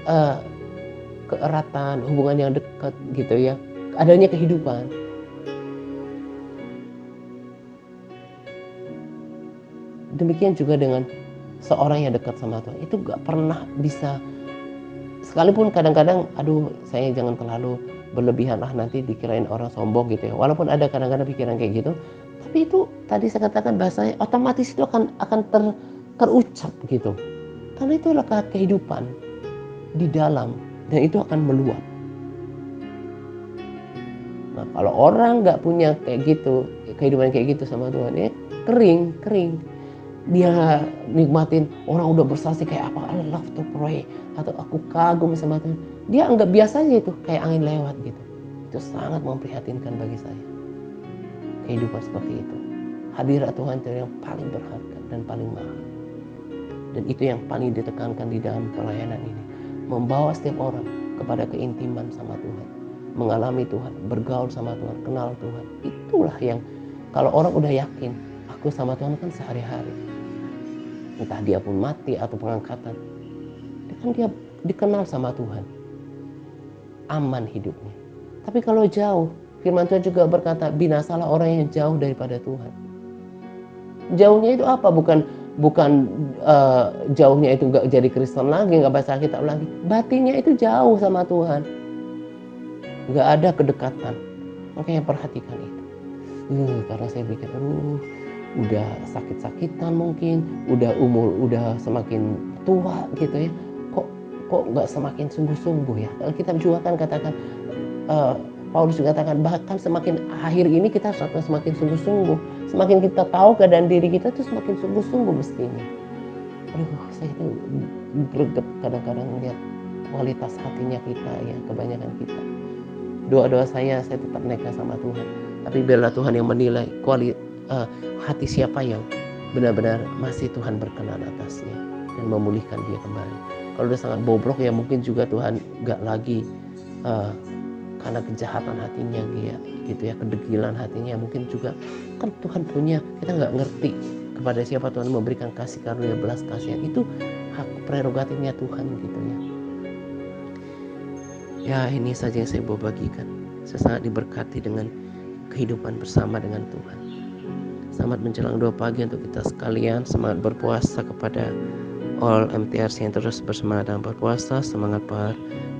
eh, keeratan, hubungan yang dekat gitu ya, adanya kehidupan. Demikian juga dengan seorang yang dekat sama Tuhan, itu gak pernah bisa, sekalipun kadang-kadang aduh saya jangan terlalu berlebihan lah nanti dikirain orang sombong gitu ya. Walaupun ada kadang-kadang pikiran kayak gitu, tapi itu tadi saya katakan bahasanya otomatis itu akan terucap gitu. Karena itu adalah kehidupan di dalam dan itu akan meluap. Nah, kalau orang nggak punya kayak gitu, kehidupan kayak gitu sama Tuhan, ya kering, kering. Dia nikmatin orang udah bersaksi kayak apa, I love to pray, atau aku kagum sama Tuhan. Dia anggap biasanya itu kayak angin lewat gitu. Itu sangat memprihatinkan bagi saya. Kehidupan seperti itu. Hadirat Tuhan itu yang paling berharga dan paling mahal. Dan itu yang paling ditekankan di dalam pelayanan ini. Membawa setiap orang kepada keintiman sama Tuhan. Mengalami Tuhan, bergaul sama Tuhan, kenal Tuhan. Itulah yang kalau orang udah yakin, aku sama Tuhan kan sehari-hari. Entah dia pun mati atau pengangkatan. Kan dia dikenal sama Tuhan. Aman hidupnya. Tapi kalau jauh, firman Tuhan juga berkata, binasalah orang yang jauh daripada Tuhan. Jauhnya itu apa? Bukan jauhnya itu nggak jadi Kristen lagi, nggak baca Alkitab lagi. Batinnya itu jauh sama Tuhan. Nggak ada kedekatan. Makanya perhatikan itu. Karena saya pikir, udah sakit-sakitan mungkin, udah umur udah semakin tua gitu ya. Kok nggak semakin sungguh-sungguh ya? Alkitab juga kan katakan, Paulus juga katakan bahkan semakin akhir ini kita semakin sungguh-sungguh. Semakin kita tahu keadaan diri kita tuh semakin sungguh-sungguh mestinya. Saya itu greget kadang-kadang melihat kualitas hatinya kita ya, kebanyakan kita. Doa-doa saya tetap nekat sama Tuhan. Tapi biarlah Tuhan yang menilai hati siapa yang benar-benar masih Tuhan berkenan atasnya dan memulihkan dia kembali. Kalau udah sangat bobrok ya mungkin juga Tuhan gak lagi karena kejahatan hatinya dia gitu ya, kedegilan hatinya mungkin juga kan Tuhan punya, kita nggak ngerti kepada siapa Tuhan memberikan kasih karunia belas kasihan, itu hak prerogatifnya Tuhan gitu ya. Ya ini saja yang saya mau bagikan. Saya sangat diberkati dengan kehidupan bersama dengan Tuhan. Selamat menjelang doa pagi untuk kita sekalian. Semangat berpuasa kepada all MTRC yang terus bersemangat dalam berpuasa. Semangat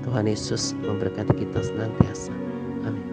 Tuhan Yesus memberkati kita senantiasa. Amin.